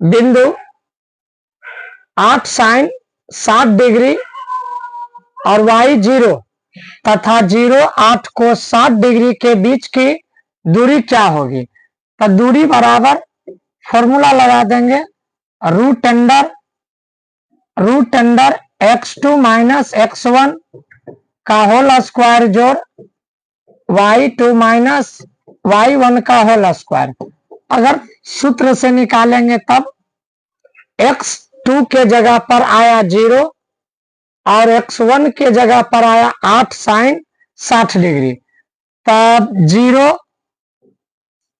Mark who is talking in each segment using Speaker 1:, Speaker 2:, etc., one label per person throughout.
Speaker 1: बिंदु 8 sin 60 degree और y 0 तथा 0 8 को 60 डिग्री के बीच की दूरी क्या होगी? तो दूरी बराबर फॉर्मूला लगा देंगे, root under x2 minus x1 का होल स्क्वायर जोड़ y2 माइनस y1 का होल स्क्वायर। अगर सूत्र से निकालेंगे तब x2 के जगह पर आया 0 और x1 के जगह पर आया 8 sin 60 डिग्री, तब 0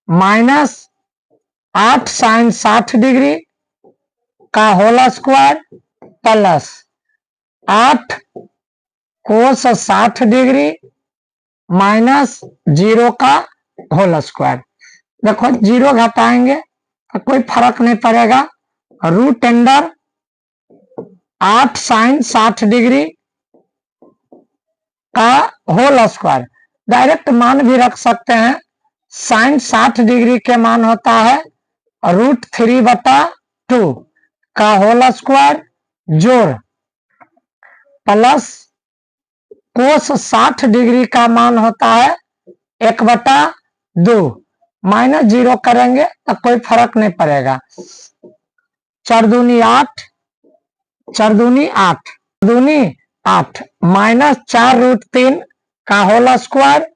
Speaker 1: माइनस 8 sin 60 डिग्री का होल स्क्वायर प्लस 8 कोस 60 डिग्री माइनस 0 का होल स्क्वायर। देखो 0 घटाएंगे तो कोई फर्क नहीं पड़ेगा, रूट अंडर 8 sin 60 डिग्री का होल स्क्वायर। डायरेक्ट मान भी रख सकते हैं, sin 60 डिग्री के मान होता है √3/2 का होल स्क्वायर जोड़ प्लस कोस 60 डिग्री का मान होता है 1/2, माइनस 0 करेंगे तो कोई फर्क नहीं पड़ेगा। 4 दूनी 8 माइनस 4√3 का होल स्क्वायर,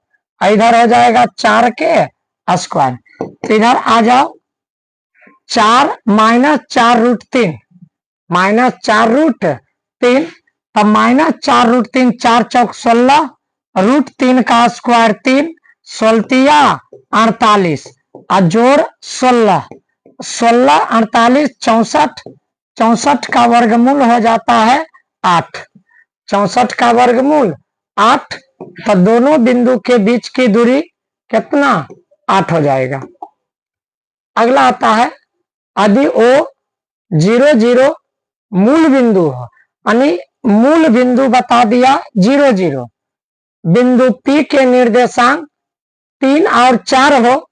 Speaker 1: इधर हो जाएगा 4 के स्क्वायर। इधर आ जाओ, 4 माइनस 4√3 माइनस 4√3, तब माइनस 4√3 4 चौक 16, √3 का स्क्वायर 3, 16 48 और जोड़ 16 48 64, 64 का वर्गमूल हो जाता है 8, 64 का वर्गमूल 8, तो दोनों बिंदु के बीच की दूरी कितना? 8 हो जाएगा। अगला आता है, यदि O 0 0 मूल बिंदु हो, यानी मूल बिंदु बता दिया 0 0, बिंदु P के निर्देशांक 3 और 4 हो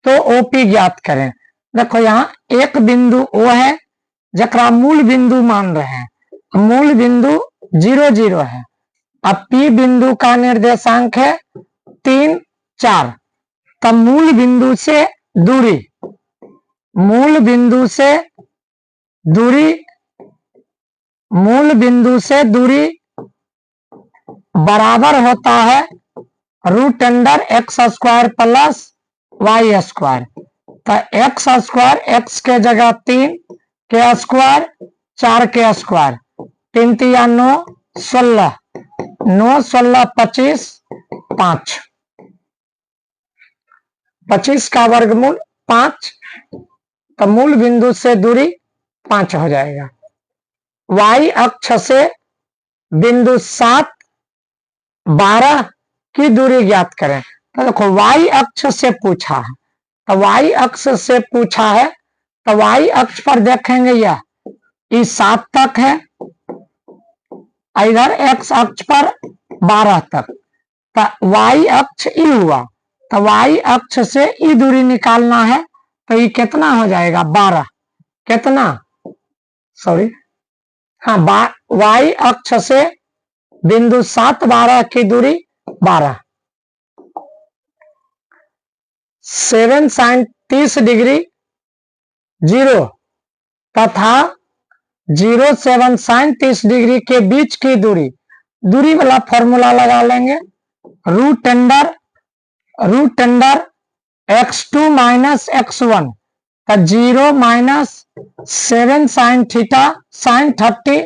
Speaker 1: तो OP ज्ञात करें। देखो यहाँ एक बिंदु O है जकरा मूल बिंदु मान रहे हैं, मूल बिंदु 0 0 है। अब P बिंदु का निर्देशांक है 3 4, तब मूल बिंदु से दूरी बराबर होता है root under x square plus y square. तो एक्स स्क्वायर, एक्स के जगह 3 के स्क्वायर, 4 के स्क्वायर, 3 3 9 16, 9 16 25 5, 25 का वर्गमूल 5, तो मूल बिंदु से दूरी 5 हो जाएगा। वाई अक्ष से बिंदु 7 12 की दूरी ज्ञात करें। तो देखो वाई अक्ष से पूछा है, तो वाई अक्ष से पूछा है तो वाई अक्ष पर देखेंगे यह 7 तक है, इधर एक्स अक्ष पर 12 तक, तो वाई अक्ष ई हुआ, तो वाई अक्ष से ई दूरी निकालना है, तो ये कितना हो जाएगा? 12, कितना, सॉरी, हाँ, वाई अक्ष से बिंदु 7 12 की दूरी 12, 7 sin 30 डिग्री 0 तथा 0 7 sin 30 डिग्री के बीच की दूरी वाला फॉर्मूला लगा लेंगे, root under x2 minus x1 का 0 माइनस 7 sin थीटा sin 30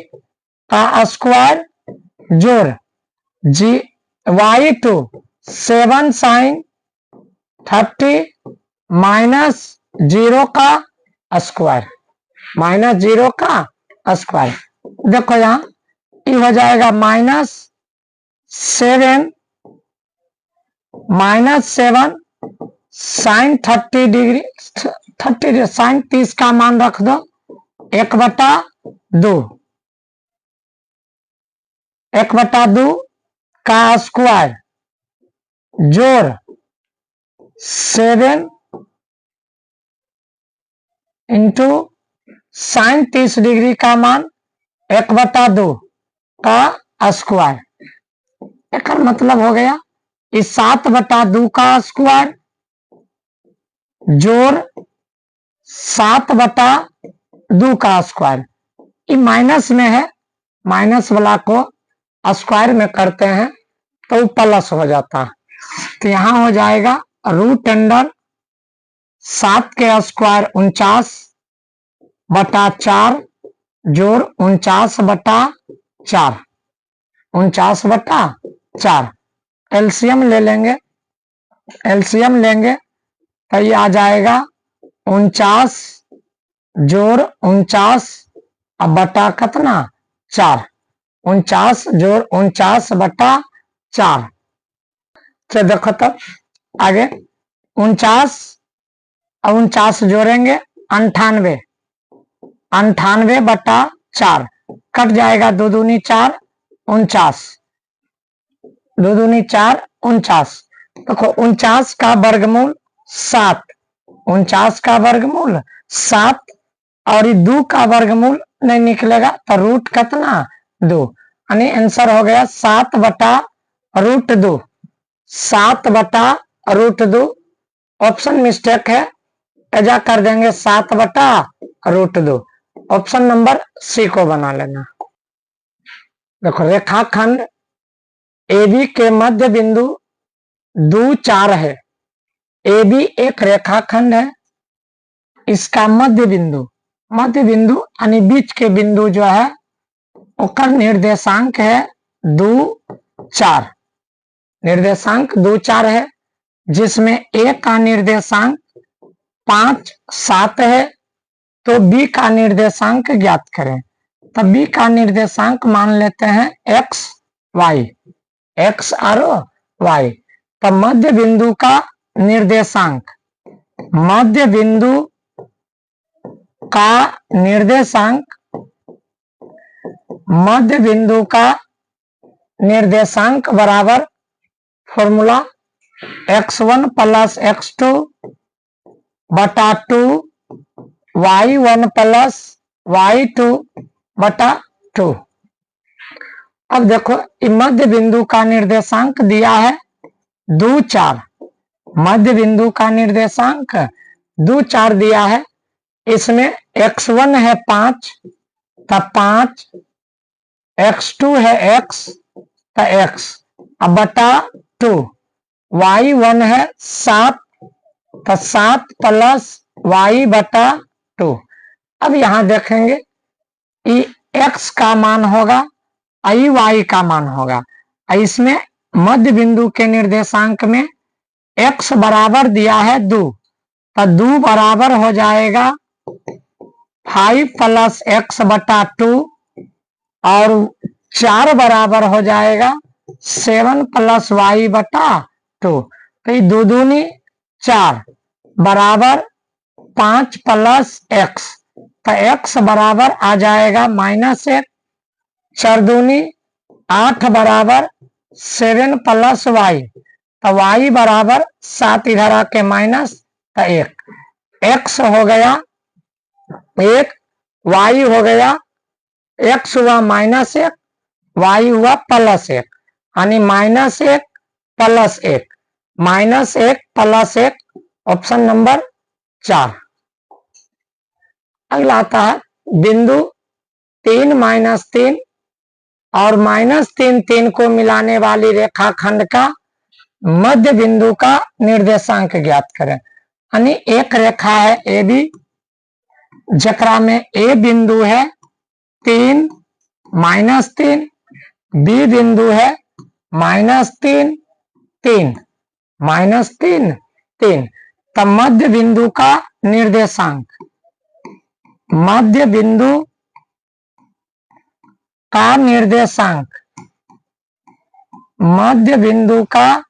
Speaker 1: का स्क्वायर जोड़ y2 7 sin 30 माइनस 0 का स्क्वायर, देखो यहाँ ये हो जाएगा -7 sin 30 डिग्री, 30 sin 30 का मान रख दो 1/2 का स्क्वायर जोड़ 7 × साइन 30 डिग्री का मान 1/2 का स्क्वायर। एक मतलब हो गया इस 7/2 का स्क्वायर जोड़ 7/2 का स्क्वायर। ये माइनस में है, माइनस वाला को स्क्वायर में करते हैं तो प्लस हो जाता है। तो यहां हो जाएगा रूट अंडर 7 के स्क्वायर 49/4 जोड़ 49/4, 49/4। एलसीएम ले लेंगे, एलसीएम लेंगे तो ये आ जाएगा 49 जोड़ 49 अब बटा कितना 4, 49 जोड़ 49/4। तो देखो तब आगे 49 और 49 जोड़ेंगे 98, 98/4 कट जाएगा 2 दूनी 4, 49, 2 दूनी 4, 49। देखो 49 का वर्गमूल 7, 49 का वर्गमूल 7 और 2 का वर्गमूल नहीं निकलेगा तो रूट कितना 2, यानी आंसर हो गया 7/√2, 7/√2। ऑप्शन मिस्टेक है, एजा कर देंगे 7/√2। ऑप्शन नंबर सी को बना लेना। देखो रेखाखंड AB के मध्य बिंदु 2, 4 है। AB एक रेखाखंड है, इसका मध्य बिंदु यानी बीच के बिंदु जो है उसका निर्देशांक है 2, 4। निर्देशांक 2, 4 है, जिसमें A का निर्देशांक 5, 7 है। तो B का निर्देशांक ज्ञात करें। तो B का निर्देशांक मान लेते हैं x, y, x और y। तो मध्य बिंदु का निर्देशांक, मध्य बिंदु का निर्देशांक, मध्य बिंदु का निर्देशांक बराबर फॉर्मूला x1 + x2 बटा 2 y1 + y2 बटा 2। अब देखो मध्य बिंदु का निर्देशांक दिया है 2, 4। मध्य बिंदु का निर्देशांक 2, 4 दिया है। इसमें x1 है 5 तो 5, x2 है x तो x अब बटा 2, y1 है 7 तो 7 + y बटा 2। अब यहां देखेंगे ये x का मान होगा, आई y का मान होगा। इसमें मध्य बिंदु के निर्देशांक में x बराबर दिया है 2 तो 2 बराबर हो जाएगा 5 + x बटा 2 और 4 बराबर हो जाएगा 7 + y बटा 2। तो ये 2 दूनी 4 बराबर 5 + x, तो x बराबर आ जाएगा -1, 4 दूनी 8 बराबर 7 + y, तो y बराबर 7 इधर आके माइनस तो 1, x हो गया 1, y हो गया, x हुआ -1, y हुआ +1, यानी -1 + 1, -1 + 1। Option number 4। अगला आता है बिंदु 3, -3 और -3, 3 को मिलाने वाली रेखाखंड का मध्य बिंदु का निर्देशांक ज्ञात करें। यानी एक रेखा है AB जकरा में A बिंदु है 3, -3, B बिंदु है -3, 3, -3, 3। तब मध्य बिंदु का निर्देशांक, मध्य बिंदु का निर्देशांक, मध्य बिंदु का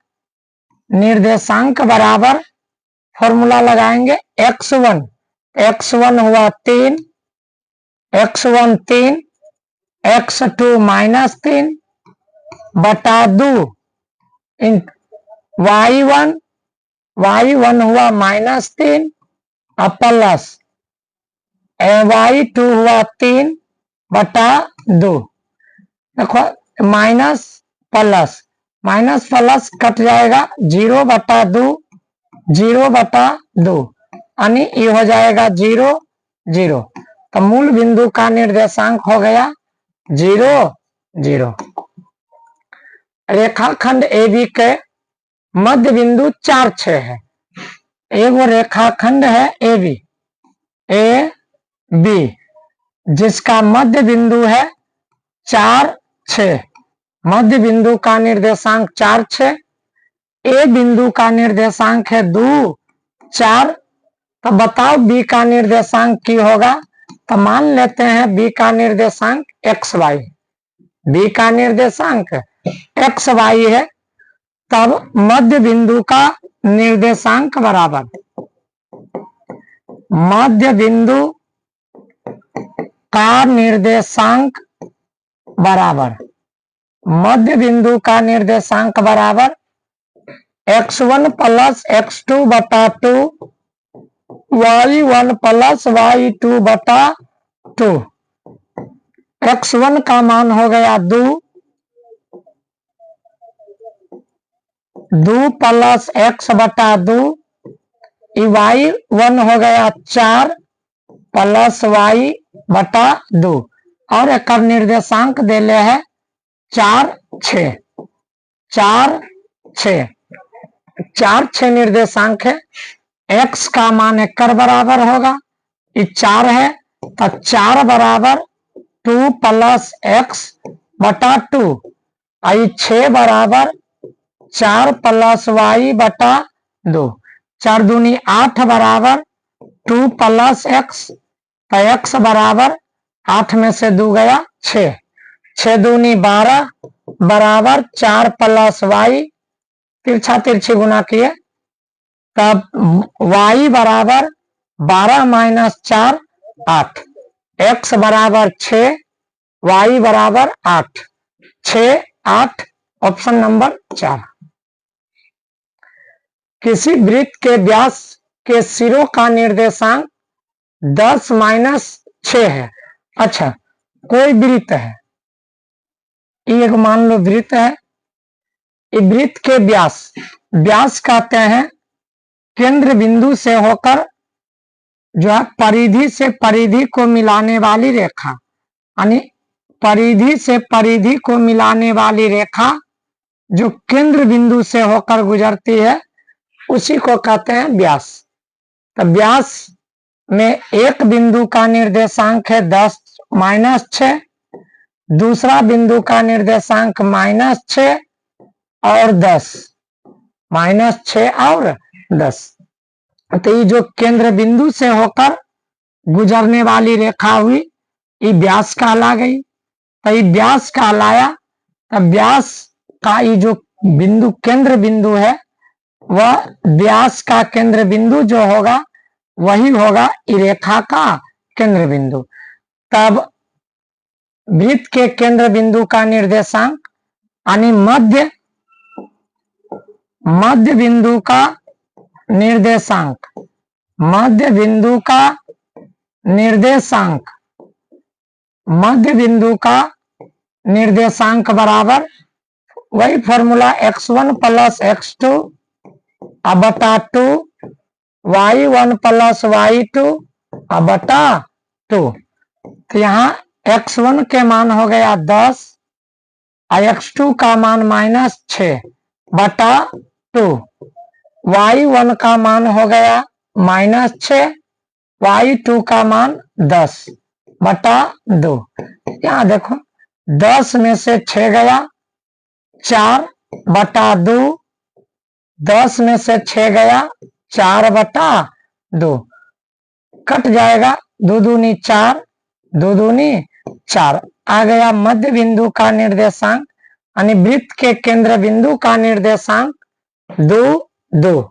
Speaker 1: निर्देशांक बराबर फॉर्मूला लगाएंगे x1, x1 हुआ 3, x1 3, x2 -3 बटा 2 y1, y1 हुआ -3 और प्लस y2 हुआ 3/2। देखो माइनस प्लस कट जाएगा, 0/2 0/2 यानी ये हो जाएगा 0 0। तो मूल बिंदु का निर्देशांक हो गया 0 0। रेखाखंड AB के मध्य बिंदु 4 6 है। एगो रेखाखंड है ए बी जिसका मध्य बिंदु है 4 6। मध्य बिंदु का निर्देशांक 4 6। ए बिंदु का निर्देशांक है 2 4। तो बताओ बी का निर्देशांक की होगा। तो मान लेते हैं बी का निर्देशांक XY, बी का निर्देशांक XY है। तब मध्य बिंदु का निर्देशांक बराबर मध्य बिंदु का निर्देशांक बराबर मध्य बिंदु का निर्देशांक बराबर x1 plus x2/2 y1 plus y2/2। x1 का मान हो गया 2 प्लस x/2, y1 हो गया 4 प्लस y/2 और एक निर्देशांक देले है 4 6 4 6 4 6 निर्देशांक है। x का मान 1 बराबर होगा, ये 4 है तो 4 बराबर 2 प्लस x/2, 6 बराबर 4 प्लस y/2, 4 दूनी 8 बराबर 2 प्लस x। तो x बराबर 8 में से 2 गया 6, 6 दूनी 12 बराबर 4 प्लस y, तिरछा तिरछी गुना किए तब y बराबर 12 माइनस 4 8, x बराबर 6 y बराबर 8 6 8 ऑप्शन नंबर 4। किसी वृत्त के व्यास के सिरों का निर्देशांक 10 माइनस 6 है। अच्छा कोई वृत्त है, ये मान लो वृत्त है, ये वृत्त के व्यास कहते हैं केंद्र बिंदु से होकर जो है परिधि से परिधि को मिलाने वाली रेखा, यानी परिधि से परिधि को मिलाने वाली रेखा जो केंद्र बिंदु से होकर गुजरती है उसी को कहते हैं व्यास। तो व्यास में एक बिंदु का निर्देशांक है 10 माइनस 6, दूसरा बिंदु का निर्देशांक -6 और 10, -6 और 10। तो ये जो केंद्र बिंदु से होकर गुजरने वाली रेखा हुई ये व्यास कहला गई। तो ये व्यास कहलाया। तो व्यास का ये जो बिंदु केंद्र बिंदु है वह व्यास का केंद्र बिंदु जो होगा वही होगा रेखा का केंद्र बिंदु। तब वृत्त के केंद्र बिंदु का निर्देशांक यानी मध्य बिंदु का निर्देशांक मध्य बिंदु का निर्देशांक बराबर वही फॉर्मूला x1 प्लस x2 बटा 2 y1 प्लस y2 बटा 2। तो यहाँ x1 के मान हो गया 10 और x2 का मान -6 बटा 2, y1 का मान हो गया -6, y2 का मान 10 बटा 2। यहाँ देखो 10 में से 6 गया 4 बटा 2, 10 में से 6 गया 4 बटा 2, कट जाएगा 2 दूनी 4, 2 दूनी 4 आ गया मध्य बिंदु का निर्देशांक यानी वृत्त के केंद्र बिंदु का निर्देशांक 2 2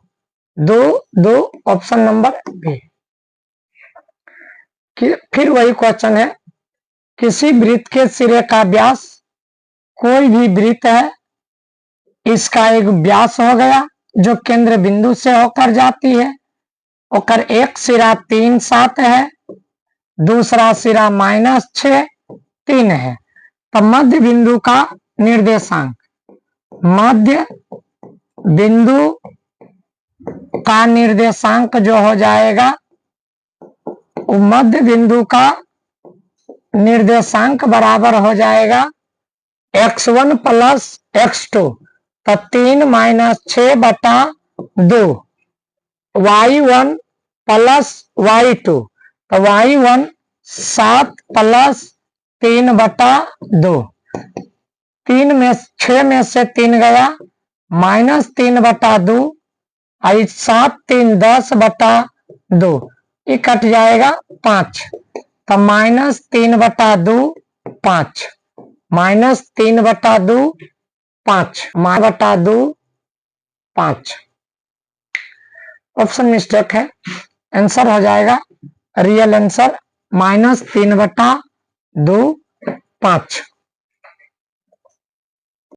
Speaker 1: 2 2 ऑप्शन नंबर बी। फिर वही क्वेश्चन है, किसी वृत्त के सिरे का व्यास, कोई भी वृत्त है इसका एक व्यास हो गया जो केंद्र बिंदु से होकर जाती है, और एक सिरा 3 7 है, दूसरा सिरा -6 3 है। तो मध्य बिंदु का निर्देशांक, मध्य बिंदु का निर्देशांक जो हो जाएगा, मध्य बिंदु का निर्देशांक बराबर हो जाएगा x1 प्लस x2। तो 3 - 6/2 y1 प्लस y2। तो y1 7 प्लस 3/2। 6 में से 3 गया, -3/2, 7 3 10/2, ये कट जाएगा 5। तो -3/2 5, -3/2 5, -2 5। ऑप्शन मिस्टेक है, आंसर हो जाएगा, रियल आंसर -3/2 5।